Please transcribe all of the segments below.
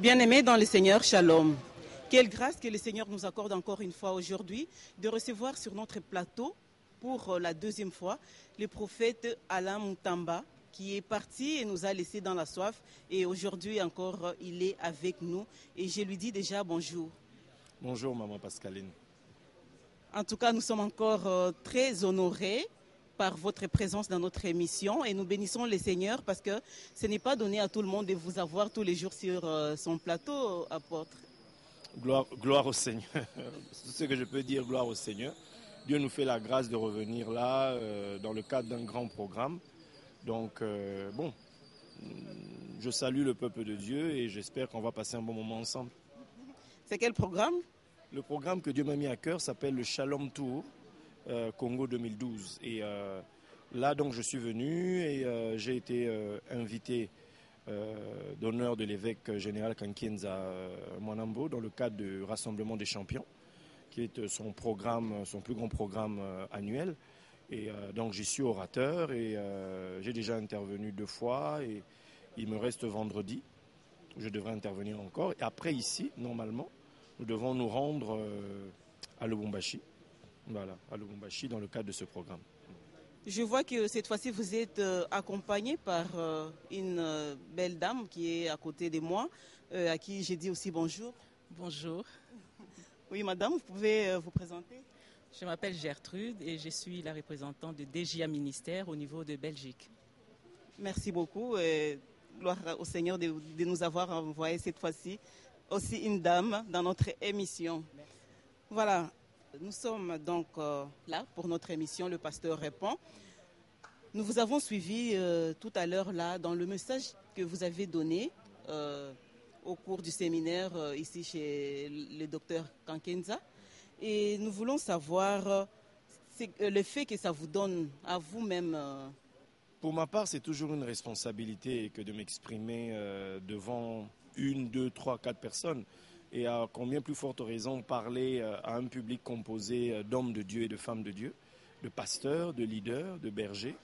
Bien-aimés dans le Seigneur, Shalom. Quelle grâce que le Seigneur nous accorde encore une fois aujourd'hui de recevoir sur notre plateau pour la deuxième fois le prophète Alain Moutamba qui est parti et nous a laissé dans la soif. Et aujourd'hui encore, il est avec nous. Et je lui dis déjà bonjour. Bonjour, maman Pascaline. En tout cas, nous sommes encore très honorés par votre présence dans notre émission et nous bénissons le Seigneur parce que ce n'est pas donné à tout le monde de vous avoir tous les jours sur son plateau, apôtre. Gloire au Seigneur. C'est ce que je peux dire, gloire au Seigneur. Dieu nous fait la grâce de revenir là dans le cadre d'un grand programme. Donc, je salue le peuple de Dieu et j'espère qu'on va passer un bon moment ensemble. C'est quel programme? Le programme que Dieu m'a mis à cœur s'appelle le Shalom Tour Congo 2012. Et là, donc, je suis venu et j'ai été invité d'honneur de l'évêque général Kankienza Mwanambo dans le cadre du Rassemblement des champions, qui est son plus grand programme annuel. Et donc j'y suis orateur et j'ai déjà intervenu 2 fois et il me reste vendredi où je devrais intervenir encore. Et après ici, normalement, nous devons nous rendre à Lubumbashi. Voilà, à Lubumbashi dans le cadre de ce programme. Je vois que cette fois-ci, vous êtes accompagné par une belle dame qui est à côté de moi, à qui j'ai dit aussi bonjour. Bonjour. Oui, madame, vous pouvez vous présenter? Je m'appelle Gertrude et je suis la représentante de DGA Ministère au niveau de Belgique. Merci beaucoup. Et gloire au Seigneur de nous avoir envoyé cette fois-ci aussi une dame dans notre émission. Merci. Voilà, nous sommes donc là pour notre émission Le Pasteur répond. Nous vous avons suivi tout à l'heure là dans le message que vous avez donné au cours du séminaire ici chez le docteur Kankienza. Et nous voulons savoir le fait que ça vous donne à vous-même. Pour ma part, c'est toujours une responsabilité que de m'exprimer devant 1, 2, 3, 4 personnes. Et à combien plus forte raison parler à un public composé d'hommes de Dieu et de femmes de Dieu, de pasteurs, de leaders, de bergers,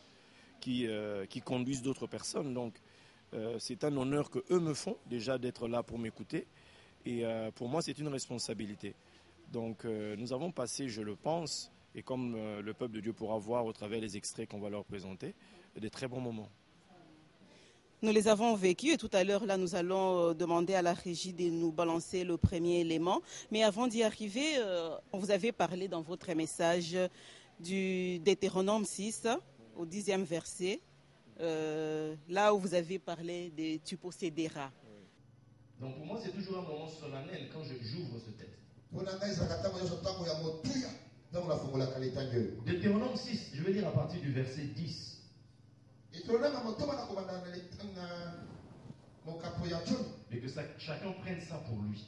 qui conduisent d'autres personnes. Donc c'est un honneur que eux me font déjà d'être là pour m'écouter. Et pour moi, c'est une responsabilité. Donc nous avons passé, je le pense, et comme le peuple de Dieu pourra voir au travers des extraits qu'on va leur présenter, des très bons moments. Nous les avons vécus et tout à l'heure, là, nous allons demander à la régie de nous balancer le premier élément. Mais avant d'y arriver, vous avez parlé dans votre message du Deutéronome 6, au 10e verset, là où vous avez parlé de « tu posséderas ». Donc pour moi, c'est toujours un moment solennel quand j'ouvre ce texte. Deutéronome 6, je vais lire à partir du verset 10. Et que chacun prenne ça pour lui.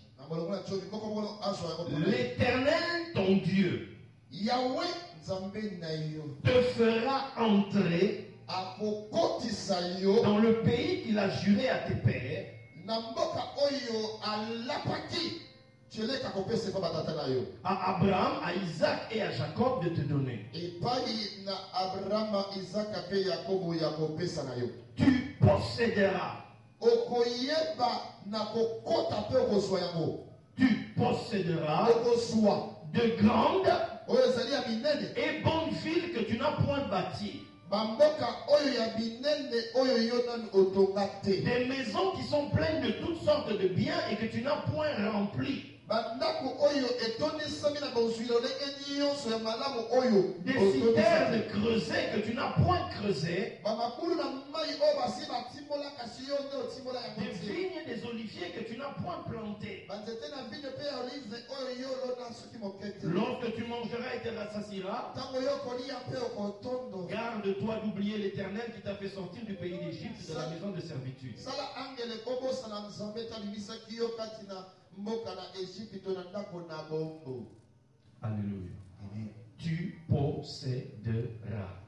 L'Éternel, ton Dieu, te fera entrer dans le pays qu'il a juré à tes pères, à Abraham, à Isaac et à Jacob de te donner. Tu posséderas. Tu posséderas de grandes et bonnes villes que tu n'as point bâties. Des maisons qui sont pleines de toutes sortes de biens et que tu n'as point remplies. Des citernes creusées que tu n'as point creusées. Des vignes et des oliviers que tu n'as point plantés. Lorsque tu mangeras et te rassasieras, garde-toi d'oublier l'Éternel qui t'a fait sortir du pays d'Égypte, de la maison de servitude. Alléluia. Tu posséderas.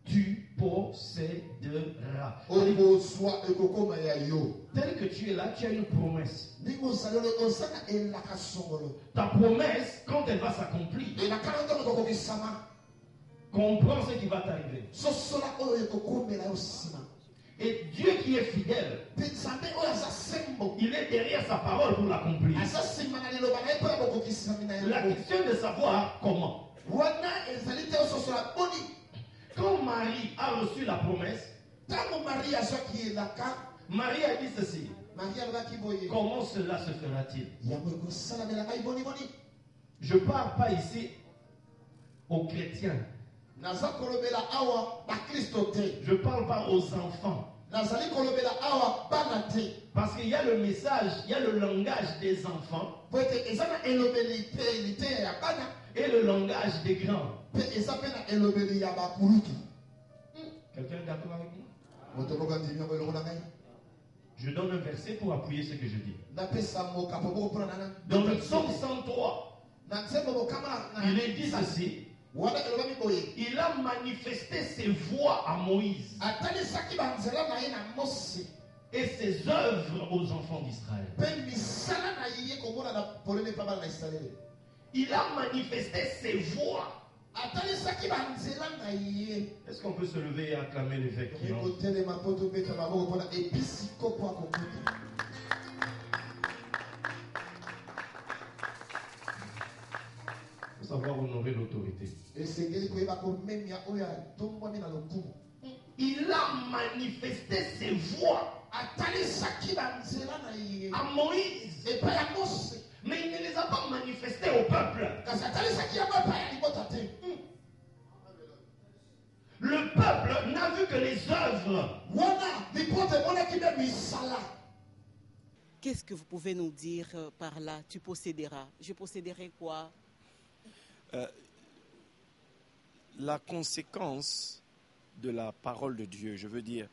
Tu posséderas. Tel que tu es là, tu as une promesse. Ta promesse, quand elle va s'accomplir, comprends ce qui va t'arriver. Et Dieu qui est fidèle, il est derrière sa parole pour l'accomplir. La question de savoir comment. Quand Marie a reçu la promesse, Marie a dit ceci. Comment cela se fera-t-il? Je ne parle pas ici aux chrétiens. Je ne parle pas aux enfants. Parce qu'il y a le message, il y a le langage des enfants et le langage des grands. Quelqu'un est d'accord avec moi? Je donne un verset pour appuyer ce que je dis. Dans le psaume 103, il est dit ceci. Il a manifesté ses voies à Moïse et ses œuvres aux enfants d'Israël. Il a manifesté ses voies. Est-ce qu'on peut se lever et acclamer l'évêque qui entre? Il faut savoir honorer l'autorité. Il a manifesté ses voies à Moïse. Mais il ne les a pas manifestées au peuple. Le peuple n'a vu que les œuvres. Qu'est-ce que vous pouvez nous dire par là? Tu posséderas. Je posséderai quoi? La conséquence de la parole de Dieu, je veux dire,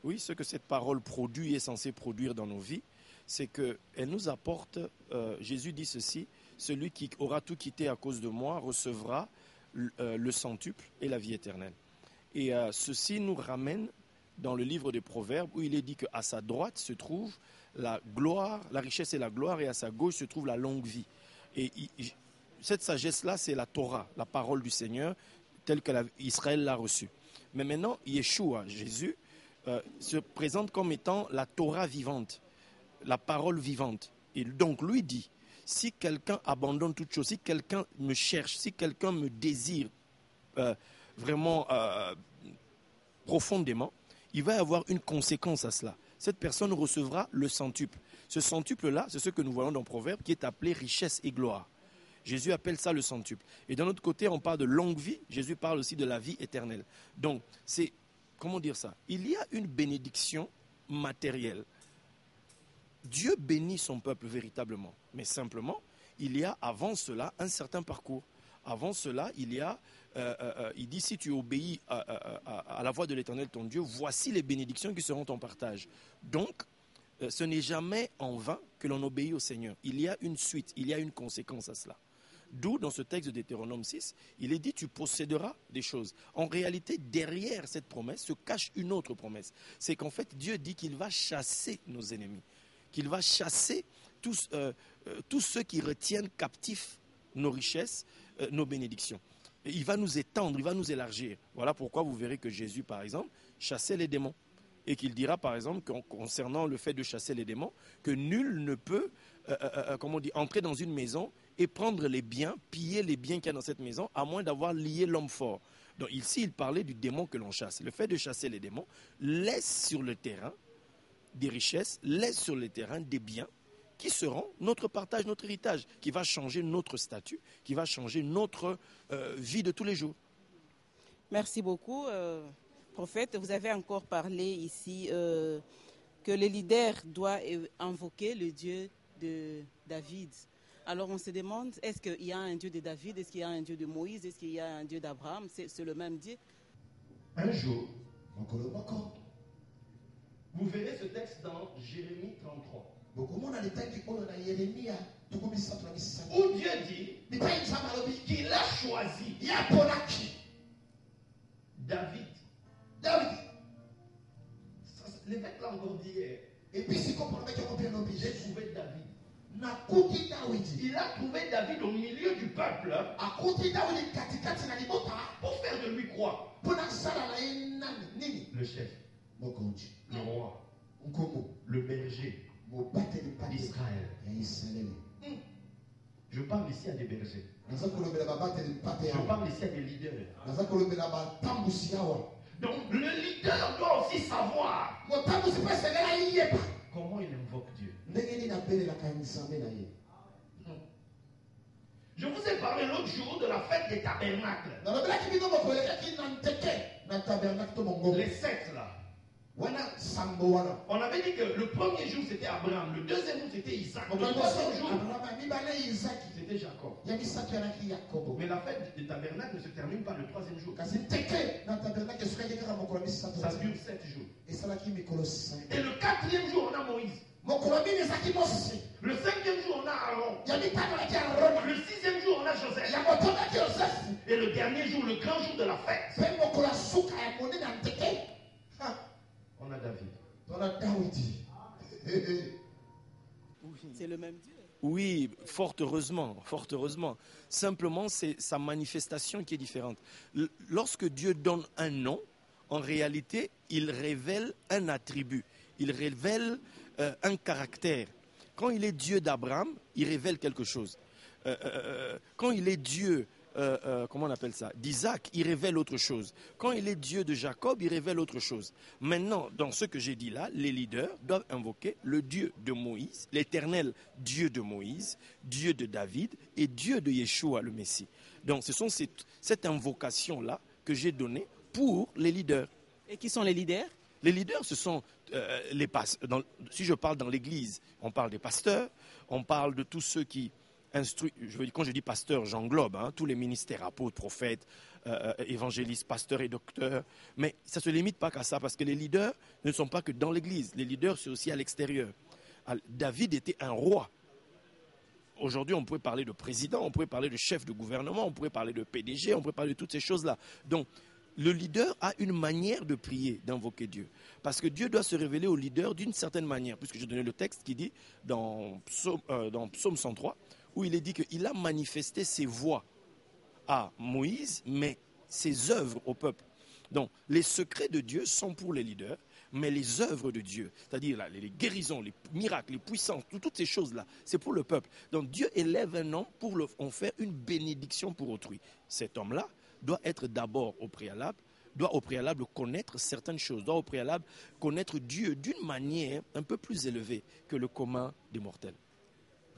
oui, ce que cette parole produit est censé produire dans nos vies, c'est qu'elle nous apporte, Jésus dit ceci, celui qui aura tout quitté à cause de moi recevra le centuple et la vie éternelle. Et ceci nous ramène dans le livre des Proverbes où il est dit qu'à sa droite se trouve la gloire, la richesse et la gloire, et à sa gauche se trouve la longue vie. Et cette sagesse-là, c'est la Torah, la parole du Seigneur, telle que Israël l'a reçue. Mais maintenant, Yeshua, Jésus, se présente comme étant la Torah vivante, la parole vivante. Et donc, lui dit, si quelqu'un abandonne toute chose, si quelqu'un me cherche, si quelqu'un me désire vraiment profondément, il va y avoir une conséquence à cela. Cette personne recevra le centuple. Ce centuple-là, c'est ce que nous voyons dans Proverbe, qui est appelé richesse et gloire. Jésus appelle ça le centuple. Et d'un autre côté, on parle de longue vie. Jésus parle aussi de la vie éternelle. Donc, c'est, comment dire ça? Il y a une bénédiction matérielle. Dieu bénit son peuple véritablement. Mais simplement, il y a avant cela un certain parcours. Avant cela, il y a, il dit, si tu obéis à la voix de l'Éternel ton Dieu, voici les bénédictions qui seront ton partage. Donc, ce n'est jamais en vain que l'on obéit au Seigneur. Il y a une suite, il y a une conséquence à cela. D'où, dans ce texte de Deutéronome 6, il est dit, tu posséderas des choses. En réalité, derrière cette promesse se cache une autre promesse. C'est qu'en fait, Dieu dit qu'il va chasser nos ennemis, qu'il va chasser tous ceux qui retiennent captifs nos richesses, nos bénédictions. Et il va nous étendre, il va nous élargir. Voilà pourquoi vous verrez que Jésus, par exemple, chassait les démons. Et qu'il dira, par exemple, concernant le fait de chasser les démons, que nul ne peut entrer dans une maison et prendre les biens, piller les biens qu'il y a dans cette maison, à moins d'avoir lié l'homme fort. Donc ici, il parlait du démon que l'on chasse. Le fait de chasser les démons laisse sur le terrain des richesses, laisse sur le terrain des biens qui seront notre partage, notre héritage, qui va changer notre statut, qui va changer notre vie de tous les jours. Merci beaucoup. Prophète, vous avez encore parlé ici que le leader doit invoquer le Dieu de David. Alors on se demande, est-ce qu'il y a un Dieu de David, est-ce qu'il y a un Dieu de Moïse, est-ce qu'il y a un Dieu d'Abraham? C'est le même Dieu? Un jour, vous verrez ce texte dans Jérémie 33. Où Dieu dit qu'il a choisi David. L'évêque l'a encore dit hier. J'ai trouvé David. Il a trouvé David au milieu du peuple pour faire de lui quoi? Le chef. le roi, le berger d'Israël. Je parle ici à des bergers. Je parle ici à des leaders. Donc le leader doit aussi savoir comment il invoque Dieu. Je vous ai parlé l'autre jour de la fête des tabernacles. Les 7 là. On avait dit que le premier jour c'était Abraham, le deuxième jour c'était Isaac, le troisième jour c'était Jacob. Mais la fête des tabernacles ne se termine pas le troisième jour. Ça dure 7 jours. Et le quatrième jour on a Moïse. Le 5e jour on a Aaron. Le 6e jour on a Joseph. Et le dernier jour, le grand jour de la fête, on a David. C'est le même Dieu. Oui, fort heureusement, fort heureusement. Simplement, c'est sa manifestation qui est différente. Lorsque Dieu donne un nom, en réalité, il révèle un attribut. Il révèle un caractère. Quand il est Dieu d'Abraham, il révèle quelque chose. Quand il est Dieu, comment on appelle ça, d'Isaac, il révèle autre chose. Quand il est Dieu de Jacob, il révèle autre chose. Maintenant, dans ce que j'ai dit là, les leaders doivent invoquer le Dieu de Moïse, l'éternel Dieu de Moïse, Dieu de David et Dieu de Yeshua, le Messie. Donc, ce sont cette invocation-là que j'ai donnée pour les leaders. Et qui sont les leaders? Les leaders, ce sont les pasteurs. Si je parle dans l'église, on parle des pasteurs, on parle de tous ceux qui instruisent. Quand je dis pasteur, j'englobe tous les ministères, apôtres, prophètes, évangélistes, pasteurs et docteurs. Mais ça ne se limite pas qu'à ça, parce que les leaders ne sont pas que dans l'église. Les leaders, c'est aussi à l'extérieur. David était un roi. Aujourd'hui, on pourrait parler de président, on pourrait parler de chef de gouvernement, on pourrait parler de PDG, on pourrait parler de toutes ces choses-là. Donc, le leader a une manière de prier, d'invoquer Dieu. Parce que Dieu doit se révéler au leader d'une certaine manière. Puisque j'ai donné le texte qui dit dans Psaume 103, où il est dit qu'il a manifesté ses voies à Moïse, mais ses œuvres au peuple. Donc, les secrets de Dieu sont pour les leaders, mais les œuvres de Dieu, c'est-à-dire les guérisons, les miracles, les puissances, toutes ces choses-là, c'est pour le peuple. Donc, Dieu élève un homme pour en faire une bénédiction pour autrui. Cet homme-là doit être d'abord au préalable connaître certaines choses, doit au préalable connaître Dieu d'une manière un peu plus élevée que le commun des mortels.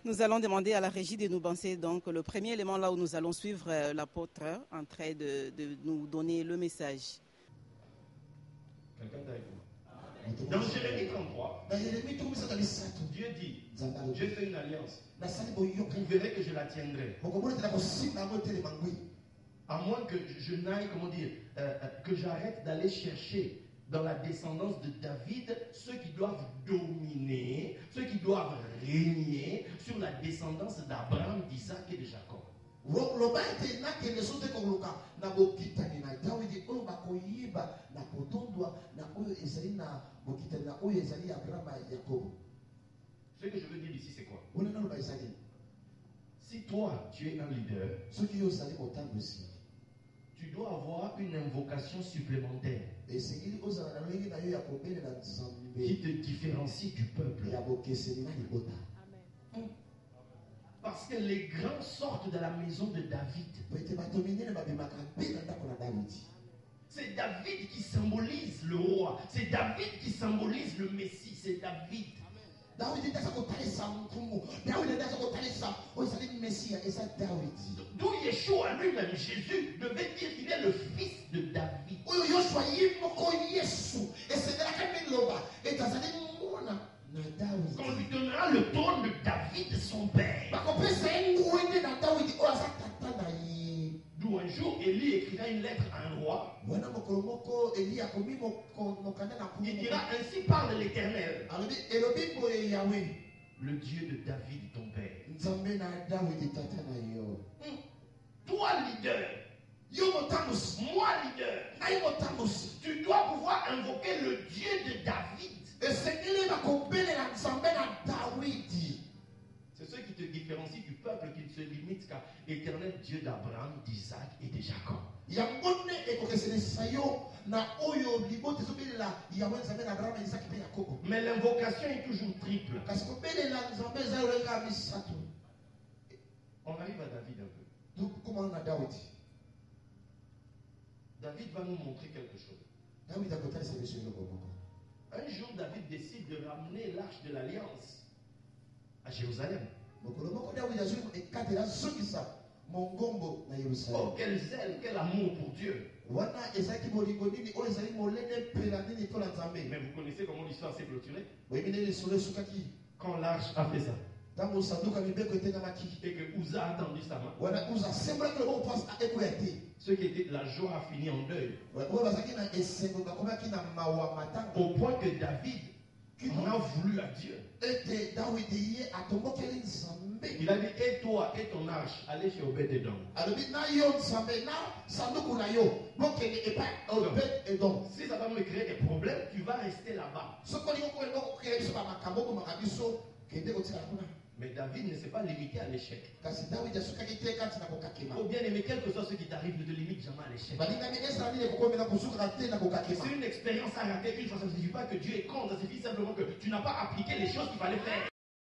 Nous allons demander à la régie de nous lancer donc le premier élément là où nous allons suivre l'apôtre en train de nous donner le message. Quelqu'un est avec moi? Dans Jérémie 33, Dieu dit, j'ai fait une alliance. Vous verrez que je la tiendrai. À moins que je n'aille, que j'arrête d'aller chercher dans la descendance de David ceux qui doivent dominer, ceux qui doivent régner sur la descendance d'Abraham, d'Isaac et de Jacob. Ce que je veux dire ici, c'est quoi? Si toi, tu es un leader, tu dois avoir une invocation supplémentaire qui te différencie du peuple. Parce que les grands sortent de la maison de David. C'est David qui symbolise le roi. C'est David qui symbolise le Messie. C'est David. D'où Yeshua lui-même, Jésus, devait dire qu'il est le fils de David. Qu'on lui donnera le trône de David, son père. D'où un jour, Élie écrira une lettre à un roi. Il dira, ainsi parle l'Éternel, le Dieu de David, ton père. Toi, leader, moi, leader, tu dois pouvoir invoquer le Dieu de David. C'est ce qui te différencie du peuple qui ne se limite qu'à l'éternel Dieu d'Abraham, d'Isaac et de Jacob. Mais l'invocation est toujours triple. On arrive à David un peu. David va nous montrer quelque chose. Un jour, David décide de ramener l'arche de l'Alliance à Jérusalem. Oh, quel zèle, quel amour pour Dieu. Mais vous connaissez comment l'histoire s'est clôturée? Quand l'arche a fait ça, et que Uza a tendu sa main, ce qui était la joie a fini en deuil. Au point que David en a voulu à Dieu. Il a dit, et toi et ton arche, allez chez Obed-Edom. Si ça va me créer des problèmes, tu vas rester là-bas. Mais David ne s'est pas limité à l'échec. Oh bien aimé, quel que soit ce qui t'arrive, ne te limite jamais à l'échec. C'est une expérience à rater une fois, ça ne signifie pas que Dieu est contre, ça signifie simplement que tu n'as pas appliqué les choses qu'il fallait faire.